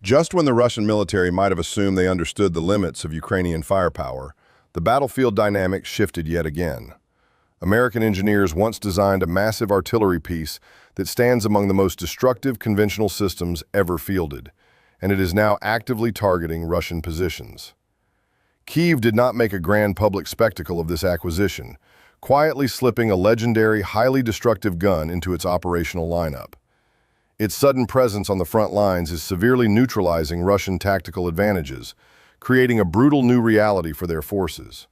Just when the Russian military might have assumed they understood the limits of Ukrainian firepower, the battlefield dynamics shifted yet again. American engineers once designed a massive artillery piece that stands among the most destructive conventional systems ever fielded, and it is now actively targeting Russian positions. Kyiv did not make a grand public spectacle of this acquisition, quietly slipping a legendary, highly destructive gun into its operational lineup. Its sudden presence on the front lines is severely neutralizing Russian tactical advantages, creating a brutal new reality for their forces.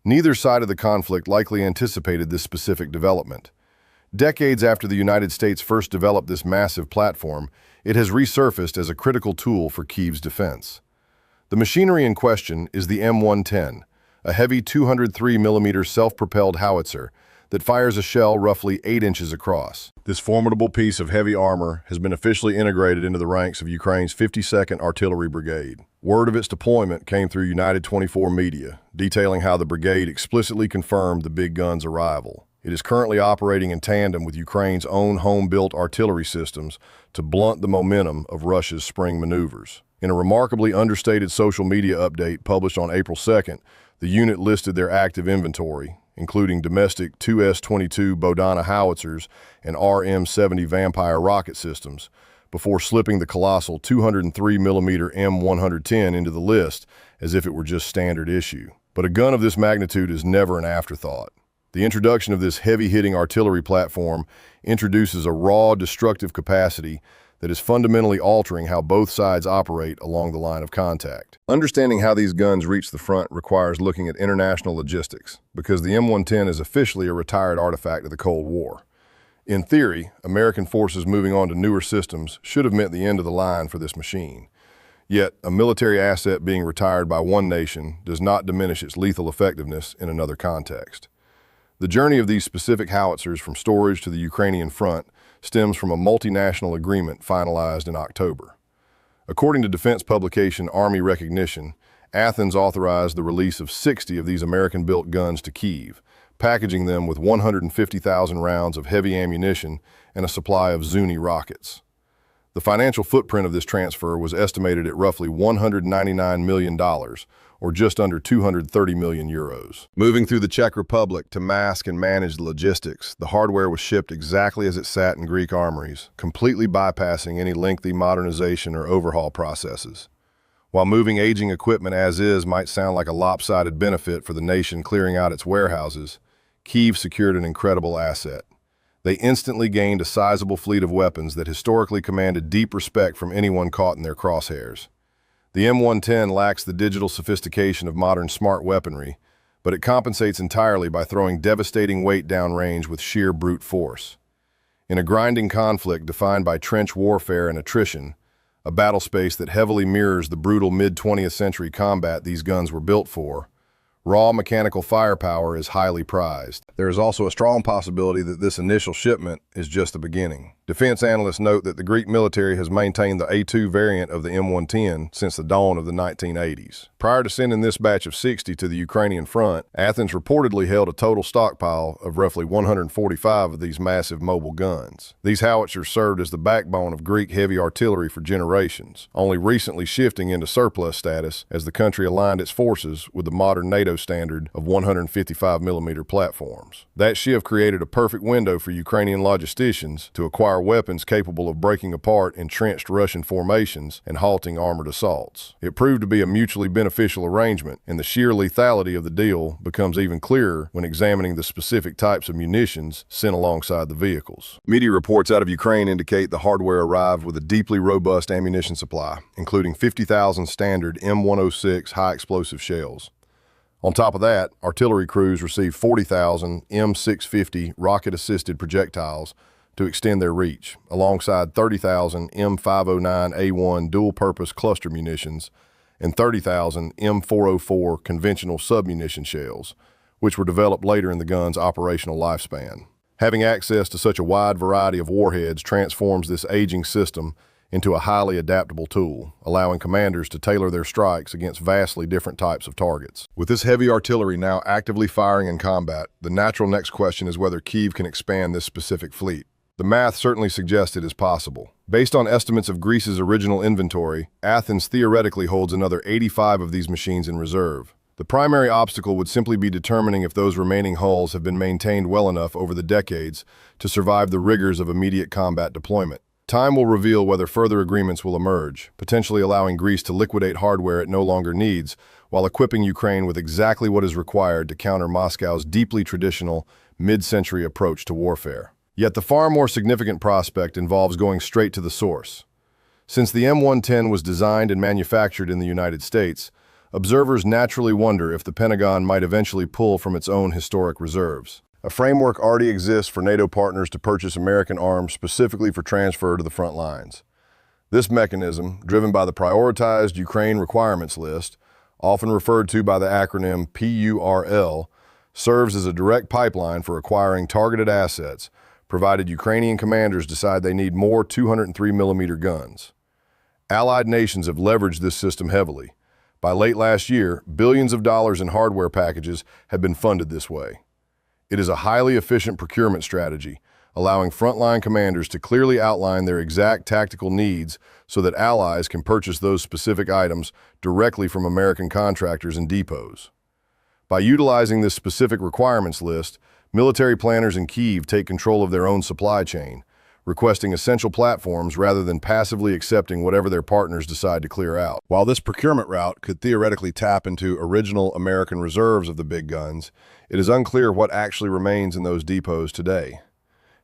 Neither side of the conflict likely anticipated this specific development. Decades after the United States first developed this massive platform, it has resurfaced as a critical tool for Kyiv's defense. The machinery in question is the M110, a heavy 203mm self-propelled howitzer that fires a shell roughly 8 inches across. This formidable piece of heavy armor has been officially integrated into the ranks of Ukraine's 52nd Artillery Brigade. Word of its deployment came through United 24 media, detailing how the brigade explicitly confirmed the big gun's arrival. It is currently operating in tandem with Ukraine's own home-built artillery systems to blunt the momentum of Russia's spring maneuvers. In a remarkably understated social media update published on April 2nd, the unit listed their active inventory, including domestic 2S-22 Bodana howitzers and RM-70 Vampire rocket systems, before slipping the colossal 203mm M110 into the list as if it were just standard issue. But a gun of this magnitude is never an afterthought. The introduction of this heavy-hitting artillery platform introduces a raw, destructive capacity that is fundamentally altering how both sides operate along the line of contact. Understanding how these guns reach the front requires looking at international logistics, because the M110 is officially a retired artifact of the Cold War. In theory, American forces moving on to newer systems should have meant the end of the line for this machine. Yet, a military asset being retired by one nation does not diminish its lethal effectiveness in another context. The journey of these specific howitzers from storage to the Ukrainian front stems from a multinational agreement finalized in October. According to defense publication Army Recognition, Athens authorized the release of 60 of these American-built guns to Kyiv, packaging them with 150,000 rounds of heavy ammunition and a supply of Zuni rockets. The financial footprint of this transfer was estimated at roughly $199 million, or just under 230 million euros. Moving through the Czech Republic to mask and manage the logistics, the hardware was shipped exactly as it sat in Greek armories, completely bypassing any lengthy modernization or overhaul processes. While moving aging equipment as is might sound like a lopsided benefit for the nation clearing out its warehouses, Kyiv secured an incredible asset. They instantly gained a sizable fleet of weapons that historically commanded deep respect from anyone caught in their crosshairs. The M110 lacks the digital sophistication of modern smart weaponry, but it compensates entirely by throwing devastating weight downrange with sheer brute force. In a grinding conflict defined by trench warfare and attrition, a battle space that heavily mirrors the brutal mid-20th century combat these guns were built for, raw mechanical firepower is highly prized. There is also a strong possibility that this initial shipment is just the beginning. Defense analysts note that the Greek military has maintained the A2 variant of the M110 since the dawn of the 1980s. Prior to sending this batch of 60 to the Ukrainian front, Athens reportedly held a total stockpile of roughly 145 of these massive mobile guns. These howitzers served as the backbone of Greek heavy artillery for generations, only recently shifting into surplus status as the country aligned its forces with the modern NATO standard of 155mm platforms. That shift created a perfect window for Ukrainian logisticians to acquire weapons capable of breaking apart entrenched Russian formations and halting armored assaults. It proved to be a mutually beneficial arrangement, and the sheer lethality of the deal becomes even clearer when examining the specific types of munitions sent alongside the vehicles. Media reports out of Ukraine indicate the hardware arrived with a deeply robust ammunition supply, including 50,000 standard M106 high-explosive shells. On top of that, artillery crews received 40,000 M650 rocket-assisted projectiles to extend their reach, alongside 30,000 M509A1 dual-purpose cluster munitions and 30,000 M404 conventional submunition shells, which were developed later in the gun's operational lifespan. Having access to such a wide variety of warheads transforms this aging system into a highly adaptable tool, allowing commanders to tailor their strikes against vastly different types of targets. With this heavy artillery now actively firing in combat, the natural next question is whether Kyiv can expand this specific fleet. The math certainly suggests it is possible. Based on estimates of Greece's original inventory, Athens theoretically holds another 85 of these machines in reserve. The primary obstacle would simply be determining if those remaining hulls have been maintained well enough over the decades to survive the rigors of immediate combat deployment. Time will reveal whether further agreements will emerge, potentially allowing Greece to liquidate hardware it no longer needs, while equipping Ukraine with exactly what is required to counter Moscow's deeply traditional, mid-century approach to warfare. Yet the far more significant prospect involves going straight to the source. Since the M110 was designed and manufactured in the United States, observers naturally wonder if the Pentagon might eventually pull from its own historic reserves. A framework already exists for NATO partners to purchase American arms specifically for transfer to the front lines. This mechanism, driven by the Prioritized Ukraine Requirements List, often referred to by the acronym PURL, serves as a direct pipeline for acquiring targeted assets, provided Ukrainian commanders decide they need more 203mm guns. Allied nations have leveraged this system heavily. By late last year, billions of dollars in hardware packages have been funded this way. It is a highly efficient procurement strategy, allowing frontline commanders to clearly outline their exact tactical needs so that allies can purchase those specific items directly from American contractors and depots. By utilizing this specific requirements list, military planners in Kyiv take control of their own supply chain, requesting essential platforms rather than passively accepting whatever their partners decide to clear out. While this procurement route could theoretically tap into original American reserves of the big guns, it is unclear what actually remains in those depots today.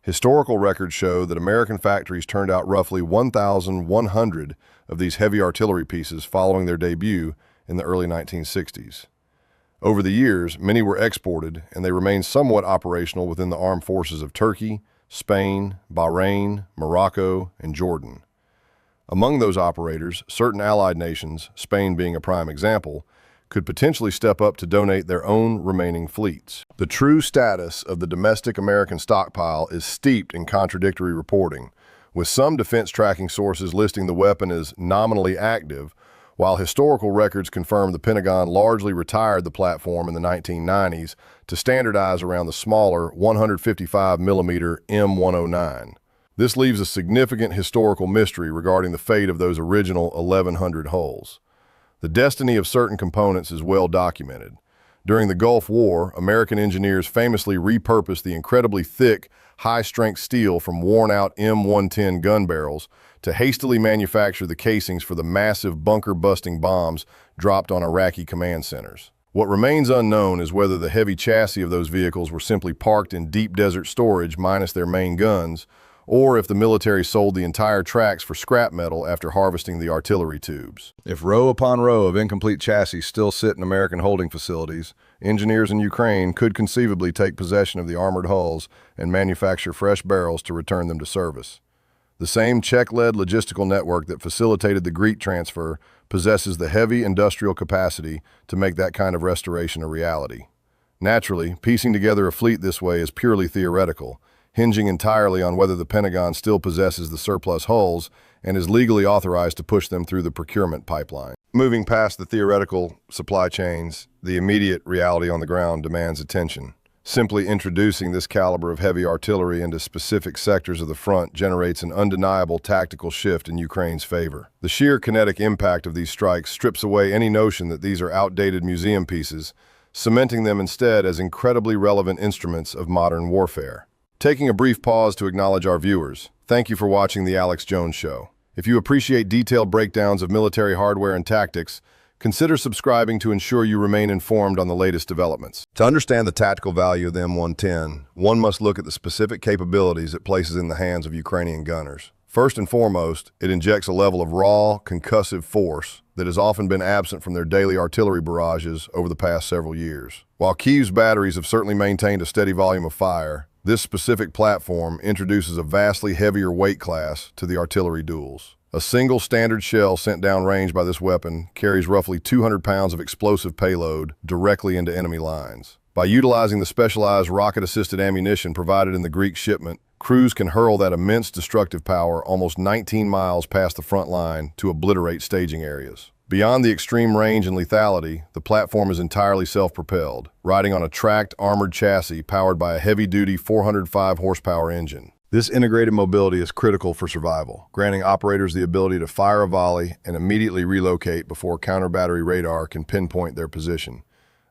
Historical records show that American factories turned out roughly 1,100 of these heavy artillery pieces following their debut in the early 1960s. Over the years, many were exported, and they remain somewhat operational within the armed forces of Turkey, Spain, Bahrain, Morocco, and Jordan. Among those operators, certain allied nations, Spain being a prime example, could potentially step up to donate their own remaining fleets. The true status of the domestic American stockpile is steeped in contradictory reporting, with some defense tracking sources listing the weapon as nominally active, while historical records confirm the Pentagon largely retired the platform in the 1990s to standardize around the smaller 155mm M109. This leaves a significant historical mystery regarding the fate of those original 1,100 hulls. The destiny of certain components is well documented. During the Gulf War, American engineers famously repurposed the incredibly thick, high-strength steel from worn-out M110 gun barrels to hastily manufacture the casings for the massive bunker-busting bombs dropped on Iraqi command centers. What remains unknown is whether the heavy chassis of those vehicles were simply parked in deep desert storage minus their main guns, or if the military sold the entire tracks for scrap metal after harvesting the artillery tubes. If row upon row of incomplete chassis still sit in American holding facilities, engineers in Ukraine could conceivably take possession of the armored hulls and manufacture fresh barrels to return them to service. The same Czech-led logistical network that facilitated the Greek transfer possesses the heavy industrial capacity to make that kind of restoration a reality. Naturally, piecing together a fleet this way is purely theoretical, hinging entirely on whether the Pentagon still possesses the surplus hulls and is legally authorized to push them through the procurement pipeline. Moving past the theoretical supply chains, the immediate reality on the ground demands attention. Simply introducing this caliber of heavy artillery into specific sectors of the front generates an undeniable tactical shift in Ukraine's favor. The sheer kinetic impact of these strikes strips away any notion that these are outdated museum pieces, cementing them instead as incredibly relevant instruments of modern warfare. Taking a brief pause to acknowledge our viewers, thank you for watching The Alex Jones Show. If you appreciate detailed breakdowns of military hardware and tactics, consider subscribing to ensure you remain informed on the latest developments. To understand the tactical value of the M110, one must look at the specific capabilities it places in the hands of Ukrainian gunners. First and foremost, it injects a level of raw, concussive force that has often been absent from their daily artillery barrages over the past several years. While Kyiv's batteries have certainly maintained a steady volume of fire, this specific platform introduces a vastly heavier weight class to the artillery duels. A single standard shell sent downrange by this weapon carries roughly 200 pounds of explosive payload directly into enemy lines. By utilizing the specialized rocket-assisted ammunition provided in the Greek shipment, crews can hurl that immense destructive power almost 19 miles past the front line to obliterate staging areas. Beyond the extreme range and lethality, the platform is entirely self-propelled, riding on a tracked, armored chassis powered by a heavy-duty 405 horsepower engine. This integrated mobility is critical for survival, granting operators the ability to fire a volley and immediately relocate before counter-battery radar can pinpoint their position,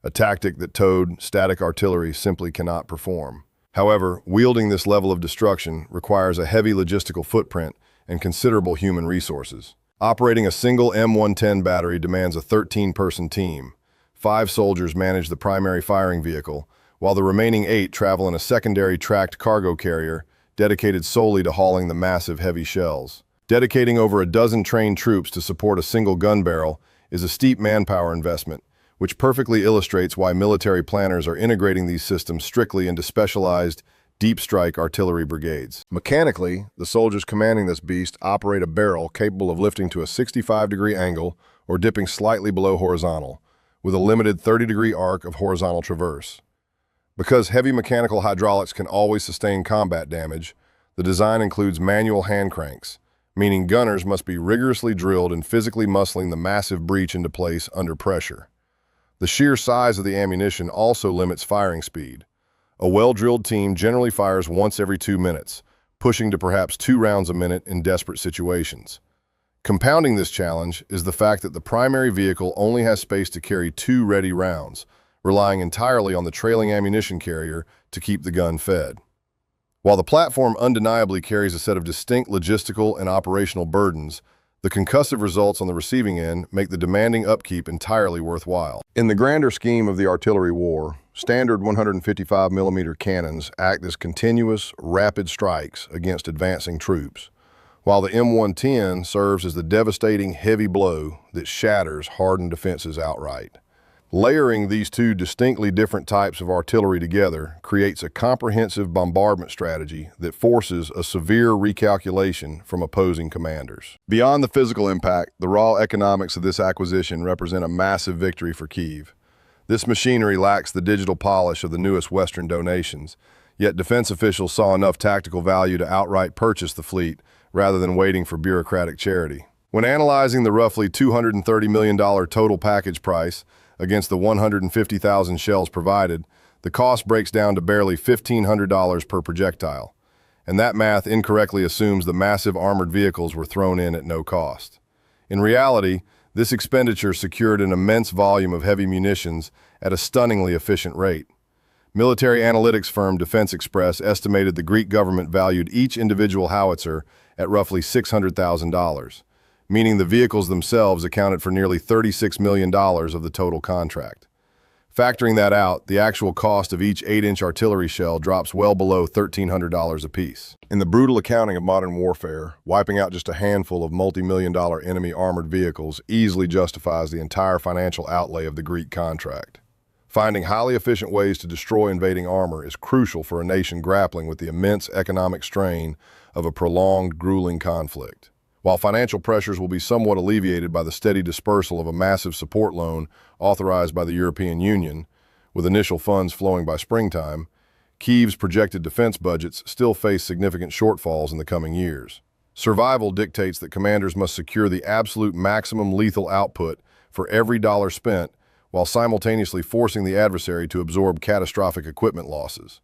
a tactic that towed static artillery simply cannot perform. However, wielding this level of destruction requires a heavy logistical footprint and considerable human resources. Operating a single M110 battery demands a 13-person team. 5 soldiers manage the primary firing vehicle, while the remaining 8 travel in a secondary tracked cargo carrier dedicated solely to hauling the massive heavy shells. Dedicating over a dozen trained troops to support a single gun barrel is a steep manpower investment, which perfectly illustrates why military planners are integrating these systems strictly into specialized, deep strike artillery brigades. Mechanically, the soldiers commanding this beast operate a barrel capable of lifting to a 65-degree angle or dipping slightly below horizontal, with a limited 30-degree arc of horizontal traverse. Because heavy mechanical hydraulics can always sustain combat damage, the design includes manual hand cranks, meaning gunners must be rigorously drilled in physically muscling the massive breech into place under pressure. The sheer size of the ammunition also limits firing speed. A well-drilled team generally fires once every 2 minutes, pushing to perhaps 2 rounds a minute in desperate situations. Compounding this challenge is the fact that the primary vehicle only has space to carry 2 ready rounds, relying entirely on the trailing ammunition carrier to keep the gun fed. While the platform undeniably carries a set of distinct logistical and operational burdens, the concussive results on the receiving end make the demanding upkeep entirely worthwhile. In the grander scheme of the artillery war, standard 155mm cannons act as continuous, rapid strikes against advancing troops, while the M110 serves as the devastating heavy blow that shatters hardened defenses outright. Layering these 2 distinctly different types of artillery together creates a comprehensive bombardment strategy that forces a severe recalculation from opposing commanders. Beyond the physical impact, the raw economics of this acquisition represent a massive victory for Kyiv. This machinery lacks the digital polish of the newest Western donations, yet defense officials saw enough tactical value to outright purchase the fleet rather than waiting for bureaucratic charity. When analyzing the roughly $230 million total package price against the 150,000 shells provided, the cost breaks down to barely $1,500 per projectile, and that math incorrectly assumes the massive armored vehicles were thrown in at no cost. In reality, this expenditure secured an immense volume of heavy munitions at a stunningly efficient rate. Military analytics firm Defense Express estimated the Greek government valued each individual howitzer at roughly $600,000, meaning the vehicles themselves accounted for nearly $36 million of the total contract. Factoring that out, the actual cost of each 8-inch artillery shell drops well below $1,300 apiece. In the brutal accounting of modern warfare, wiping out just a handful of multi-million-dollar enemy armored vehicles easily justifies the entire financial outlay of the Greek contract. Finding highly efficient ways to destroy invading armor is crucial for a nation grappling with the immense economic strain of a prolonged, grueling conflict. While financial pressures will be somewhat alleviated by the steady dispersal of a massive support loan authorized by the European Union, with initial funds flowing by springtime, Kyiv's projected defense budgets still face significant shortfalls in the coming years. Survival dictates that commanders must secure the absolute maximum lethal output for every dollar spent, while simultaneously forcing the adversary to absorb catastrophic equipment losses.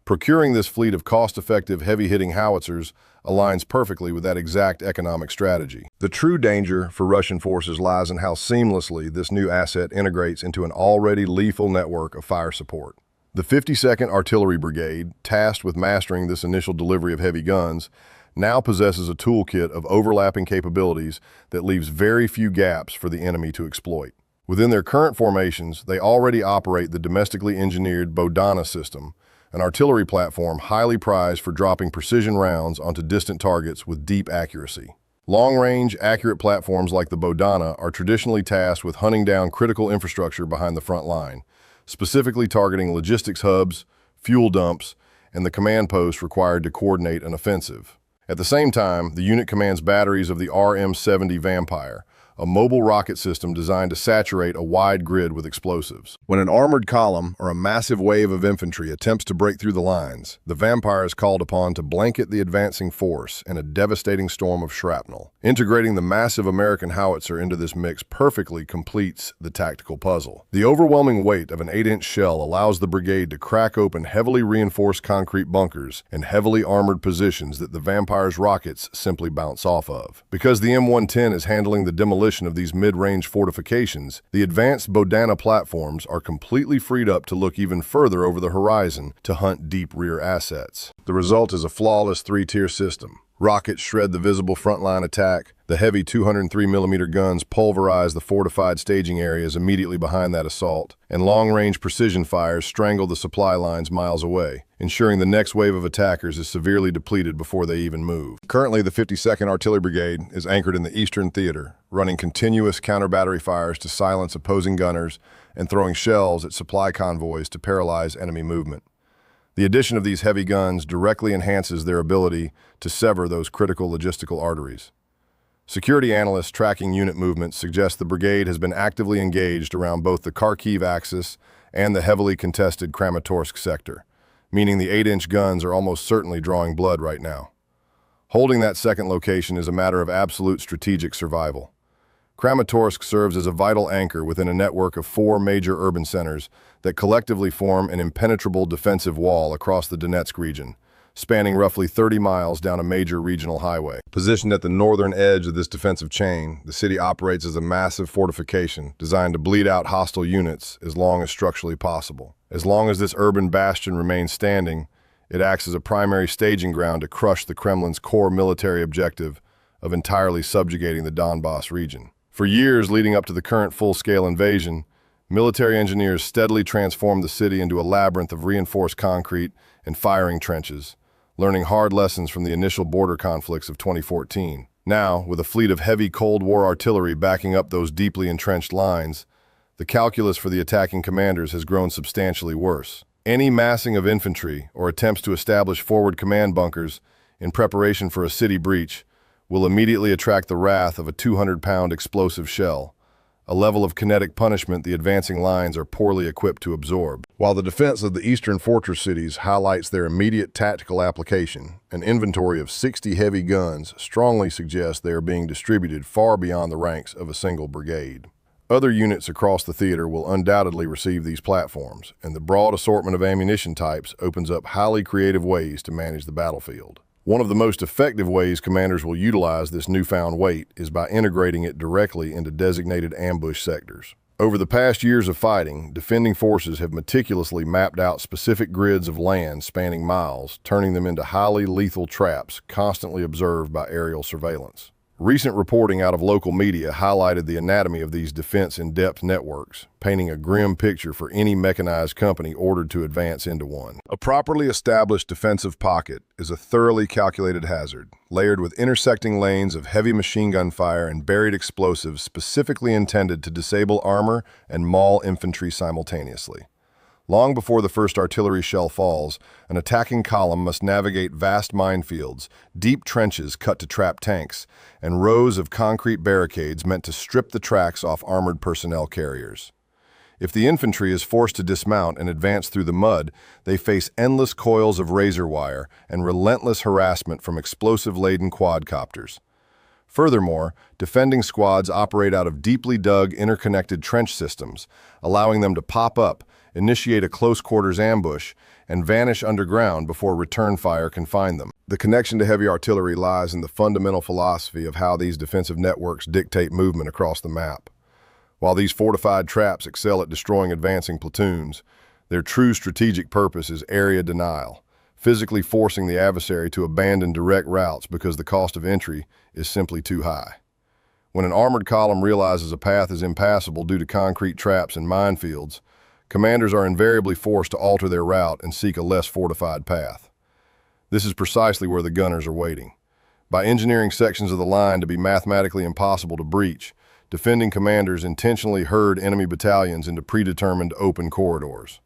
Procuring this fleet of cost-effective, heavy-hitting howitzers aligns perfectly with that exact economic strategy. The true danger for Russian forces lies in how seamlessly this new asset integrates into an already lethal network of fire support. The 52nd Artillery Brigade, tasked with mastering this initial delivery of heavy guns, now possesses a toolkit of overlapping capabilities that leaves very few gaps for the enemy to exploit. Within their current formations, they already operate the domestically engineered Bodana system, an artillery platform highly prized for dropping precision rounds onto distant targets with deep accuracy. Long-range, accurate platforms like the Bodana are traditionally tasked with hunting down critical infrastructure behind the front line, specifically targeting logistics hubs, fuel dumps, and the command posts required to coordinate an offensive. At the same time, the unit commands batteries of the RM-70 Vampire, a mobile rocket system designed to saturate a wide grid with explosives. When an armored column or a massive wave of infantry attempts to break through the lines, the Vampire is called upon to blanket the advancing force in a devastating storm of shrapnel. Integrating the massive American howitzer into this mix perfectly completes the tactical puzzle. The overwhelming weight of an 8-inch shell allows the brigade to crack open heavily reinforced concrete bunkers and heavily armored positions that the Vampire's rockets simply bounce off of. Because the M110 is handling the demolition of these mid-range fortifications, the advanced Bodana platforms are completely freed up to look even further over the horizon to hunt deep rear assets. The result is a flawless 3-tier system. Rockets shred the visible frontline attack. The heavy 203mm guns pulverize the fortified staging areas immediately behind that assault, and long-range precision fires strangle the supply lines miles away, ensuring the next wave of attackers is severely depleted before they even move. Currently, the 52nd Artillery Brigade is anchored in the Eastern Theater, running continuous counter-battery fires to silence opposing gunners and throwing shells at supply convoys to paralyze enemy movement. The addition of these heavy guns directly enhances their ability to sever those critical logistical arteries. Security analysts tracking unit movements suggest the brigade has been actively engaged around both the Kharkiv axis and the heavily contested Kramatorsk sector, meaning the 8-inch guns are almost certainly drawing blood right now. Holding that second location is a matter of absolute strategic survival. Kramatorsk serves as a vital anchor within a network of 4 major urban centers that collectively form an impenetrable defensive wall across the Donetsk region, spanning roughly 30 miles down a major regional highway. Positioned at the northern edge of this defensive chain, the city operates as a massive fortification designed to bleed out hostile units as long as structurally possible. As long as this urban bastion remains standing, it acts as a primary staging ground to crush the Kremlin's core military objective of entirely subjugating the Donbass region. For years leading up to the current full-scale invasion, military engineers steadily transformed the city into a labyrinth of reinforced concrete and firing trenches, learning hard lessons from the initial border conflicts of 2014. Now, with a fleet of heavy Cold War artillery backing up those deeply entrenched lines, the calculus for the attacking commanders has grown substantially worse. Any massing of infantry or attempts to establish forward command bunkers in preparation for a city breach will immediately attract the wrath of a 200-pound explosive shell, a level of kinetic punishment the advancing lines are poorly equipped to absorb. While the defense of the eastern fortress cities highlights their immediate tactical application, an inventory of 60 heavy guns strongly suggests they are being distributed far beyond the ranks of a single brigade. Other units across the theater will undoubtedly receive these platforms, and the broad assortment of ammunition types opens up highly creative ways to manage the battlefield. One of the most effective ways commanders will utilize this newfound weight is by integrating it directly into designated ambush sectors. Over the past years of fighting, defending forces have meticulously mapped out specific grids of land spanning miles, turning them into highly lethal traps constantly observed by aerial surveillance. Recent reporting out of local media highlighted the anatomy of these defense-in-depth networks, painting a grim picture for any mechanized company ordered to advance into one. A properly established defensive pocket is a thoroughly calculated hazard, layered with intersecting lanes of heavy machine gun fire and buried explosives specifically intended to disable armor and maul infantry simultaneously. Long before the first artillery shell falls, an attacking column must navigate vast minefields, deep trenches cut to trap tanks, and rows of concrete barricades meant to strip the tracks off armored personnel carriers. If the infantry is forced to dismount and advance through the mud, they face endless coils of razor wire and relentless harassment from explosive-laden quadcopters. Furthermore, defending squads operate out of deeply dug, interconnected trench systems, allowing them to pop up, initiate a close-quarters ambush, and vanish underground before return fire can find them. The connection to heavy artillery lies in the fundamental philosophy of how these defensive networks dictate movement across the map. While these fortified traps excel at destroying advancing platoons, their true strategic purpose is area denial, physically forcing the adversary to abandon direct routes because the cost of entry is simply too high. When an armored column realizes a path is impassable due to concrete traps and minefields, commanders are invariably forced to alter their route and seek a less fortified path. This is precisely where the gunners are waiting. By engineering sections of the line to be mathematically impossible to breach, defending commanders intentionally herd enemy battalions into predetermined open corridors.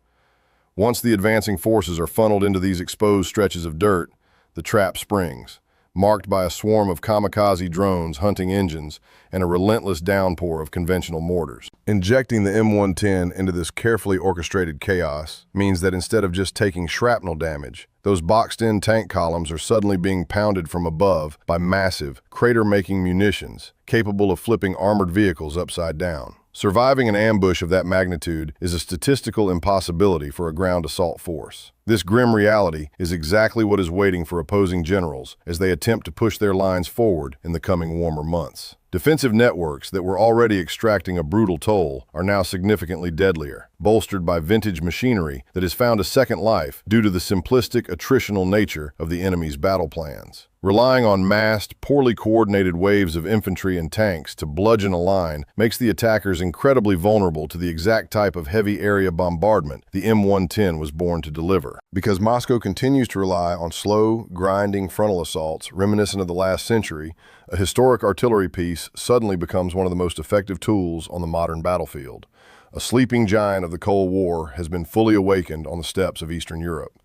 Once the advancing forces are funneled into these exposed stretches of dirt, the trap springs, marked by a swarm of kamikaze drones hunting engines and a relentless downpour of conventional mortars. Injecting the M110 into this carefully orchestrated chaos means that instead of just taking shrapnel damage, those boxed-in tank columns are suddenly being pounded from above by massive, crater-making munitions capable of flipping armored vehicles upside down. Surviving an ambush of that magnitude is a statistical impossibility for a ground assault force. This grim reality is exactly what is waiting for opposing generals as they attempt to push their lines forward in the coming warmer months. Defensive networks that were already extracting a brutal toll are now significantly deadlier, bolstered by vintage machinery that has found a second life due to the simplistic, attritional nature of the enemy's battle plans. Relying on massed, poorly coordinated waves of infantry and tanks to bludgeon a line makes the attackers incredibly vulnerable to the exact type of heavy area bombardment the M110 was born to deliver. Because Moscow continues to rely on slow, grinding frontal assaults reminiscent of the last century, a historic artillery piece suddenly becomes one of the most effective tools on the modern battlefield. A sleeping giant of the Cold War has been fully awakened on the steppes of Eastern Europe.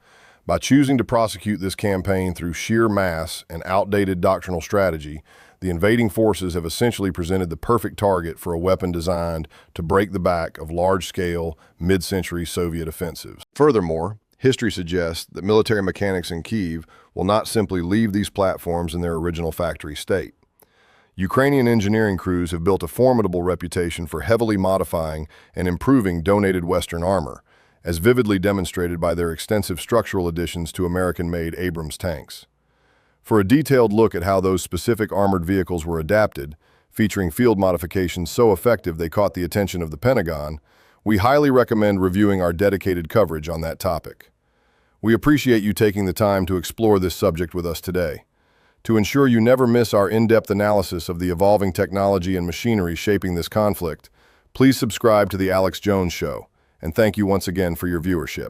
By choosing to prosecute this campaign through sheer mass and outdated doctrinal strategy, the invading forces have essentially presented the perfect target for a weapon designed to break the back of large-scale, mid-century Soviet offensives. Furthermore, history suggests that military mechanics in Kyiv will not simply leave these platforms in their original factory state. Ukrainian engineering crews have built a formidable reputation for heavily modifying and improving donated Western armor, as vividly demonstrated by their extensive structural additions to American-made Abrams tanks. For a detailed look at how those specific armored vehicles were adapted, featuring field modifications so effective they caught the attention of the Pentagon, we highly recommend reviewing our dedicated coverage on that topic. We appreciate you taking the time to explore this subject with us today. To ensure you never miss our in-depth analysis of the evolving technology and machinery shaping this conflict, please subscribe to The Alex Jones Show, and thank you once again for your viewership.